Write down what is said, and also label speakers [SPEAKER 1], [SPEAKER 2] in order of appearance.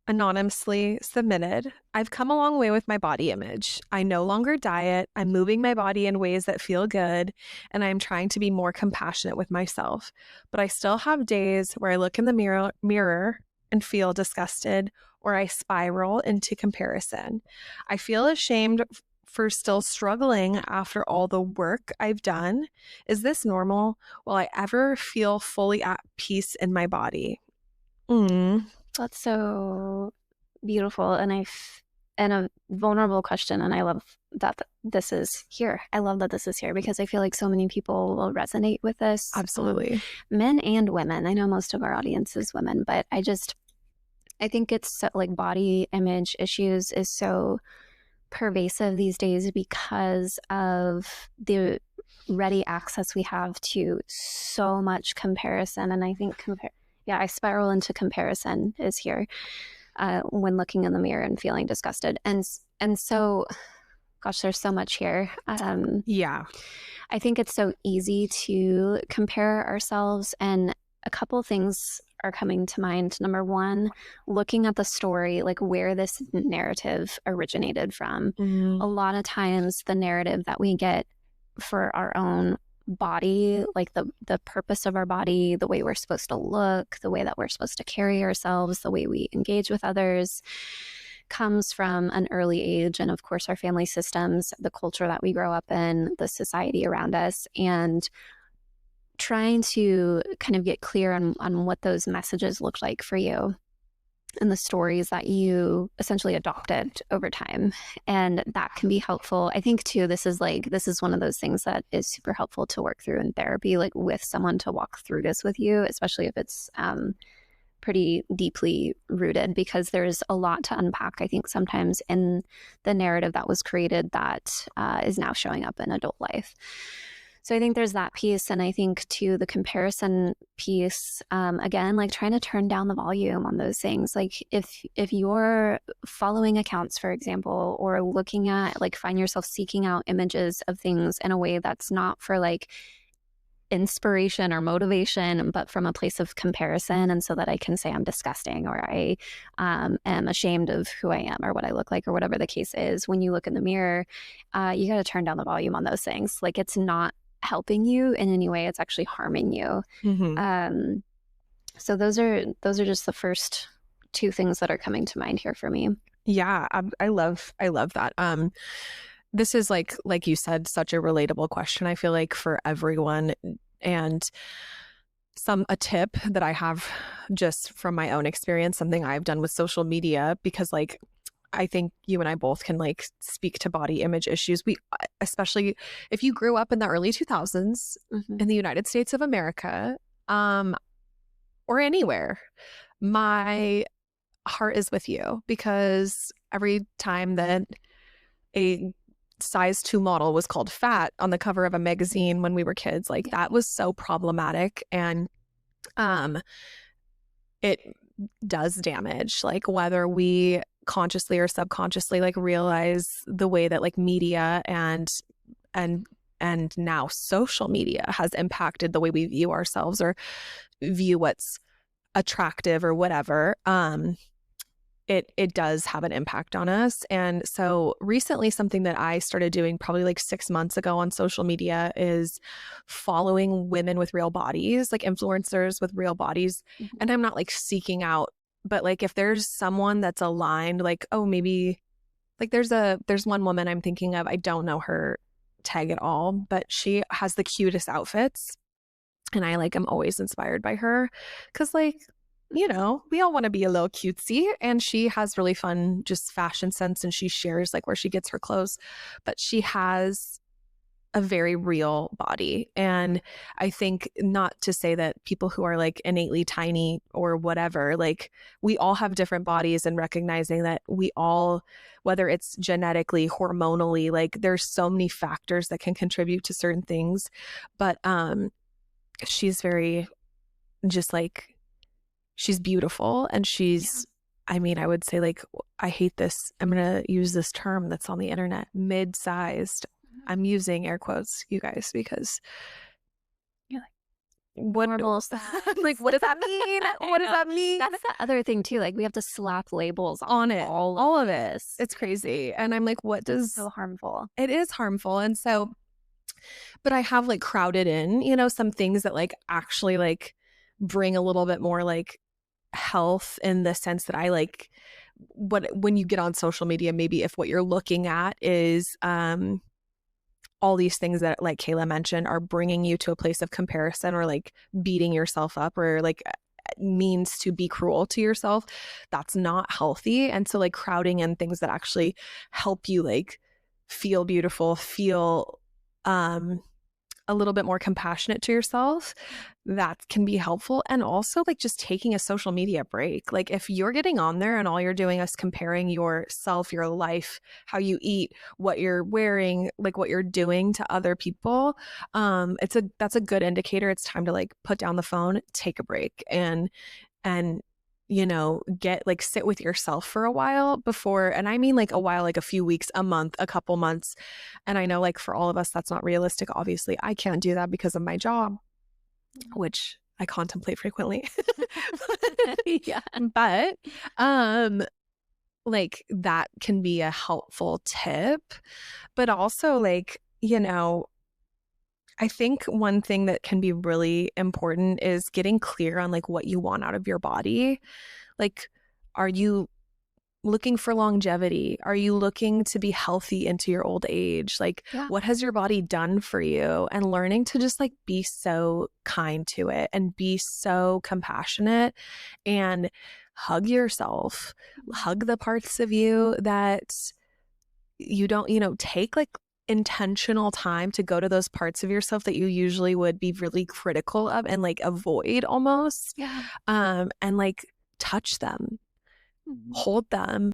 [SPEAKER 1] Anonymously submitted. I've come a long way with my body image. I no longer diet. I'm moving my body in ways that feel good, and I'm trying to be more compassionate with myself. But I still have days where I look in the mirror and feel disgusted, or I spiral into comparison. I feel ashamed for still struggling after all the work I've done. Is this normal? Will I ever feel fully at peace in my body? Mm.
[SPEAKER 2] That's so beautiful and a vulnerable question. And I love that this is here. I love that this is here because I feel like so many people will resonate with this,
[SPEAKER 1] Absolutely.
[SPEAKER 2] men and women. I know most of our audience is women, but I think it's so, like body image issues is so pervasive these days because of the ready access we have to so much comparison. And I think I spiral into comparison is here when looking in the mirror and feeling disgusted. And so, gosh, there's so much here.
[SPEAKER 1] Yeah.
[SPEAKER 2] I think it's so easy to compare ourselves, and a couple things are coming to mind. Number one, looking at the story, like where this narrative originated from.
[SPEAKER 1] Mm.
[SPEAKER 2] A lot of times, the narrative that we get for our own body, like the purpose of our body, the way we're supposed to look, the way that we're supposed to carry ourselves, the way we engage with others, comes from an early age. And of course, our family systems, the culture that we grow up in, the society around us, and trying to kind of get clear on what those messages look like for you and the stories that you essentially adopted over time. And that can be helpful. I think too, this is one of those things that is super helpful to work through in therapy, like with someone to walk through this with you, especially if it's pretty deeply rooted, because there's a lot to unpack, I think, sometimes in the narrative that was created that is now showing up in adult life. So I think there's that piece. And I think too, the comparison piece, again, like trying to turn down the volume on those things. Like if you're following accounts, for example, or looking at, like, find yourself seeking out images of things in a way that's not for like inspiration or motivation, but from a place of comparison. And so that I can say I'm disgusting, or I am ashamed of who I am or what I look like, or whatever the case is. When you look in the mirror, you got to turn down the volume on those things. Like, it's not helping you in any way. It's actually harming you.
[SPEAKER 1] Mm-hmm.
[SPEAKER 2] So those are just the first two things that are coming to mind here for me.
[SPEAKER 1] Yeah, I love that. This is like you said, such a relatable question, I feel like, for everyone. And a tip that I have just from my own experience, something I've done with social media, because like I think you and I both can like speak to body image issues. Especially if you grew up in the early 2000s
[SPEAKER 2] Mm-hmm.
[SPEAKER 1] in the United States of America, or anywhere, my heart is with you, because every time that a size 2 model was called fat on the cover of a magazine when we were kids, like that was so problematic. And it does damage, like whether we consciously or subconsciously like realize the way that like media and and now social media has impacted the way we view ourselves or view what's attractive or whatever. It does have an impact on us. And so recently, something that I started doing probably like 6 months ago on social media is following women with real bodies, like influencers with real bodies.
[SPEAKER 2] Mm-hmm.
[SPEAKER 1] And I'm not like seeking out, but like if there's someone that's aligned, like, oh, maybe like there's one woman I'm thinking of. I don't know her tag at all, but she has the cutest outfits. And I like am always inspired by her, because like, you know, we all want to be a little cutesy, and she has really fun just fashion sense, and she shares like where she gets her clothes, but she has a very real body. And I think, not to say that people who are like innately tiny or whatever, like we all have different bodies, and recognizing that we all, whether it's genetically, hormonally, like there's so many factors that can contribute to certain things. But she's very just like, she's beautiful, and she's, I mean, I would say like, I hate this, I'm going to use this term that's on the internet, mid-sized. I'm using air quotes, you guys, because
[SPEAKER 2] Yeah.
[SPEAKER 1] what
[SPEAKER 2] normal
[SPEAKER 1] like, what does that mean? What does that mean?
[SPEAKER 2] That's the other thing too. Like we have to slap labels
[SPEAKER 1] On it,
[SPEAKER 2] all of this.
[SPEAKER 1] it's crazy. And I'm like, what
[SPEAKER 2] It's
[SPEAKER 1] does
[SPEAKER 2] so harmful.
[SPEAKER 1] it is harmful. And so, but I have like crowded in, you know, some things that like actually like bring a little bit more like health in the sense that I like what when you get on social media, maybe if what you're looking at is all these things that like Kayla mentioned are bringing you to a place of comparison or like beating yourself up or like means to be cruel to yourself, that's not healthy. And so like crowding in things that actually help you like feel beautiful, feel a little bit more compassionate to yourself, that can be helpful. And also like just taking a social media break. Like if you're getting on there and all you're doing is comparing yourself, your life, how you eat, what you're wearing, like what you're doing to other people, that's a good indicator. It's time to like put down the phone, take a break, and you know, get like sit with yourself for a while before, and I mean like a while, like a few weeks, a month, a couple months. And I know like for all of us, that's not realistic. Obviously, I can't do that because of my job, which I contemplate frequently.
[SPEAKER 2] Yeah.
[SPEAKER 1] But like that can be a helpful tip. But also like, you know, I think one thing that can be really important is getting clear on like what you want out of your body. Like, are you looking for longevity? Are you looking to be healthy into your old age? Like,
[SPEAKER 2] Yeah.
[SPEAKER 1] what has your body done for you? And learning to just like be so kind to it and be so compassionate and hug yourself, hug the parts of you that you don't, you know, take like intentional time to go to those parts of yourself that you usually would be really critical of and like avoid almost.
[SPEAKER 2] Yeah.
[SPEAKER 1] And like touch them,
[SPEAKER 2] Mhm.
[SPEAKER 1] hold them,